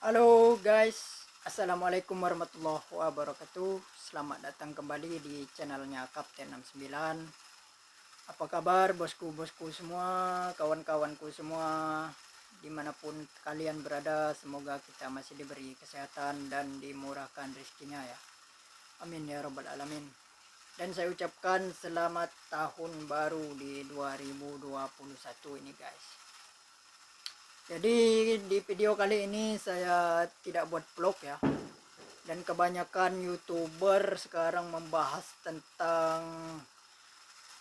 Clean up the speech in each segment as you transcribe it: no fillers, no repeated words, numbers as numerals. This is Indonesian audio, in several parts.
Halo guys, Assalamualaikum warahmatullahi wabarakatuh. Selamat datang kembali di channelnya Kapten 69. Apa kabar bosku-bosku semua, kawan-kawanku semua, dimanapun kalian berada, semoga kita masih diberi kesehatan dan dimurahkan rezekinya ya. Amin ya robbal alamin. Dan saya ucapkan selamat tahun baru di 2021 ini guys. Jadi di video kali ini saya tidak buat vlog ya. Dan kebanyakan YouTuber sekarang membahas tentang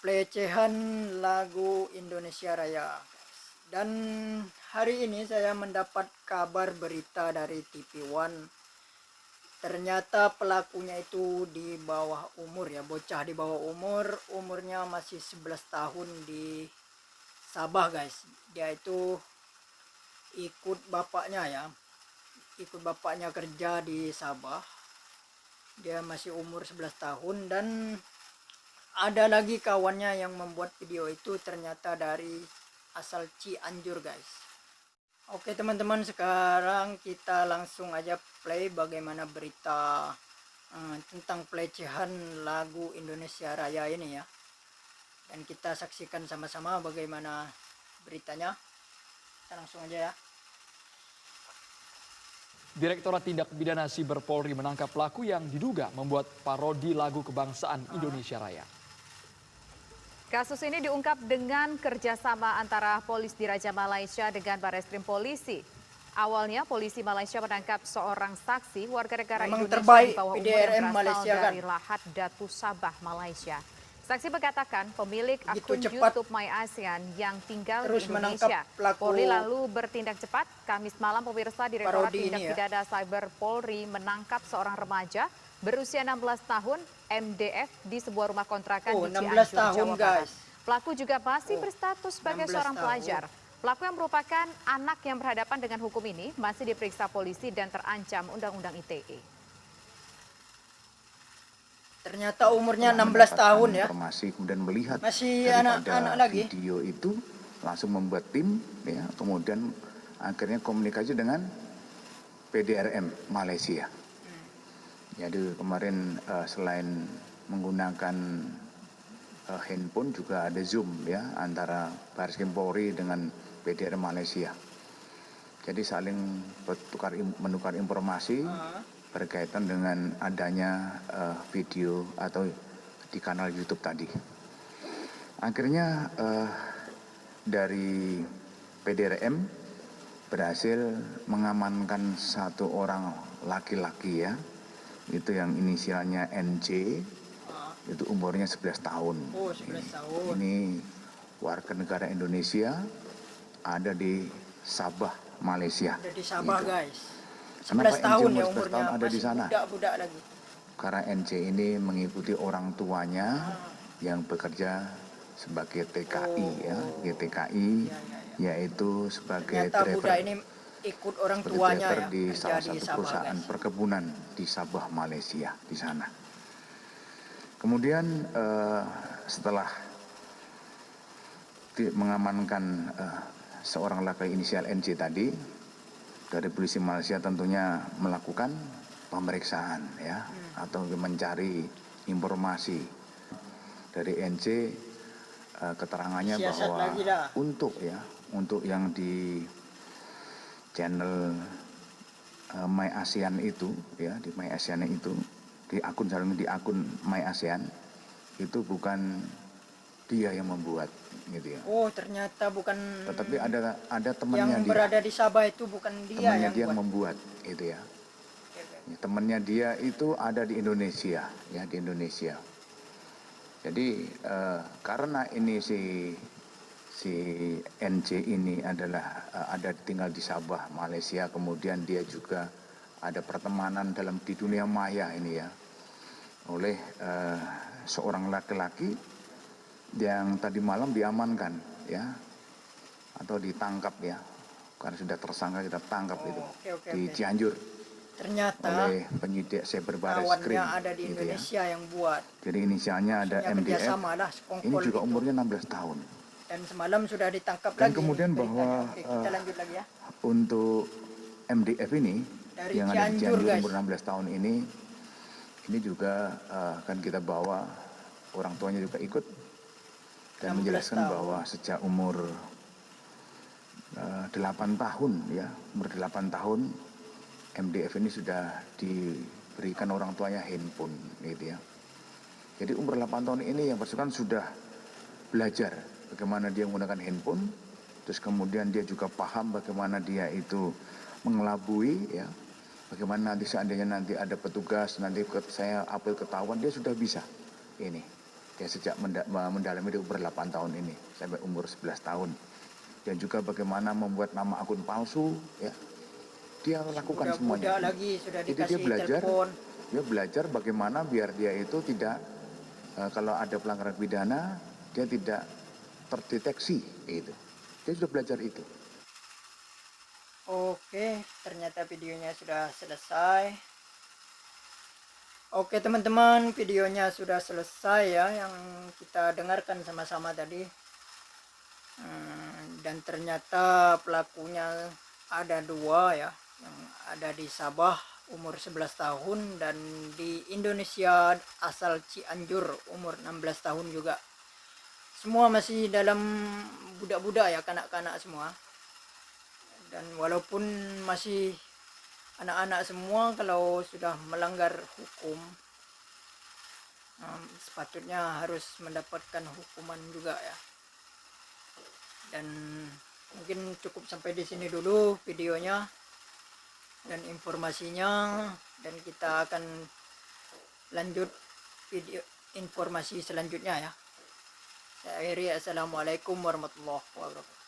pelecehan lagu Indonesia Raya. Dan hari ini saya mendapat kabar berita dari TV One. Ternyata pelakunya itu di bawah umur ya, bocah di bawah umur, umurnya masih 11 tahun di Sabah guys. Dia itu ikut bapaknya kerja di Sabah. Dia masih umur 11 tahun dan ada lagi kawannya yang membuat video itu ternyata dari asal Cianjur guys. Oke teman-teman, sekarang kita langsung aja play bagaimana berita tentang pelecehan lagu Indonesia Raya ini ya. Dan kita saksikan sama-sama bagaimana beritanya. Kita langsung aja ya. Direktorat Tindak Pidana Siber Polri menangkap pelaku yang diduga membuat parodi lagu kebangsaan Indonesia Raya. Kasus ini diungkap dengan kerjasama antara Polisi Diraja Malaysia dengan Barreskrim Polisi. Awalnya polisi Malaysia menangkap seorang saksi warga negara Indonesia di bawah umur yang berasal dari Lahad Datu Sabah, Malaysia. Saksi mengatakan pemilik akun YouTube My ASEAN yang tinggal di Indonesia. Polri lalu bertindak cepat. Kamis malam pemirsa, Direktorat Tindak Pidana Cyber Polri menangkap seorang remaja berusia 16 tahun MDF di sebuah rumah kontrakan di Cianjur, Jawa Barat. Pelaku juga masih berstatus sebagai seorang pelajar. Pelaku yang merupakan anak yang berhadapan dengan hukum ini masih diperiksa polisi dan terancam Undang-Undang ITE. Ternyata umurnya 16 tahun ya. Informasi kemudian melihat masih daripada anak-anak lagi. Video itu langsung membuat tim ya, kemudian akhirnya komunikasi dengan PDRM Malaysia. Jadi kemarin selain menggunakan handphone juga ada Zoom ya antara Barreskrim Polri dengan PDRM Malaysia. Jadi saling menukar informasi berkaitan dengan adanya video atau di kanal YouTube tadi. Akhirnya dari PDRM berhasil mengamankan satu orang laki-laki ya, itu yang inisialnya NJ, itu umurnya 11 tahun. Oh, 11 tahun. Ini warga negara Indonesia, ada di Sabah, Malaysia. Ada di Sabah gitu. Guys. 11 tahun ya 11 umurnya, tahun ada di sana. Budak-budak lagi. Karena NJ ini mengikuti orang tuanya yang bekerja sebagai TKI ya, TKI yaitu sebagai ternyata driver. Budak ini ikut orang tuanya ya, di salah satu Sabah, perusahaan guys. perkebunan di Sabah, Malaysia di sana. Kemudian setelah mengamankan seorang laki inisial NJ tadi, dari polisi Malaysia tentunya melakukan pemeriksaan ya, atau mencari informasi dari NJ, keterangannya bahwa untuk yang di channel My ASEAN itu ya, di My ASEAN itu di akun My ASEAN itu bukan dia yang membuat gitu ya. Oh, ternyata bukan. Tetapi ada temannya yang berada di Sabah itu bukan dia yang membuat gitu ya. Temannya dia itu ada di Indonesia ya, di Indonesia. Jadi karena ini si NJ ini adalah ada tinggal di Sabah, Malaysia, kemudian dia juga ada pertemanan di dunia maya ini ya, oleh seorang laki-laki yang tadi malam diamankan ya, atau ditangkap ya, karena sudah tersangka kita tangkap di Cianjur. Ternyata oleh penyidik Cyber Barreskrim ada di gitu Indonesia ya. yang buat. Jadi inisialnya ada MDF. Ini juga umurnya 16 tahun. Dan semalam sudah ditangkap Dan lagi. kemudian bahwa kita lanjut lagi ya. Untuk MDF ini Dari yang ada di Cianjur, Cianjur guys. umur 16 tahun ini juga akan kita bawa, orang tuanya juga ikut dan 16 menjelaskan tahun. bahwa sejak umur 8 tahun ya, umur 8 tahun MDF ini sudah diberikan orang tuanya handphone gitu ya. Jadi umur 8 tahun ini yang bersangkutan sudah belajar bagaimana dia menggunakan handphone, terus kemudian dia juga paham bagaimana dia itu mengelabui ya, bagaimana nanti seandainya nanti ada petugas, nanti saya apel ketahuan, dia sudah bisa ini. Ya sejak mendalami di umur 8 tahun ini sampai umur 11 tahun. Dan juga bagaimana membuat nama akun palsu ya. Dia lakukan semuanya. Lagi sudah Jadi dikasih telepon. dia belajar bagaimana biar dia itu tidak kalau ada pelanggaran pidana dia tidak terdeteksi itu. Dia sudah belajar itu. Oke, ternyata videonya sudah selesai. Oke teman-teman, videonya sudah selesai ya, yang kita dengarkan sama-sama tadi. Dan ternyata pelakunya ada 2 ya, yang ada di Sabah umur 11 tahun dan di Indonesia asal Cianjur umur 16 tahun juga. Semua masih dalam budak-budak ya, kanak-kanak semua. Dan walaupun masih anak-anak semua, kalau sudah melanggar hukum sepatutnya harus mendapatkan hukuman juga ya. Dan mungkin cukup sampai di sini dulu videonya dan informasinya, dan kita akan lanjut video informasi selanjutnya ya. Saya akhiri, assalamualaikum warahmatullahi wabarakatuh.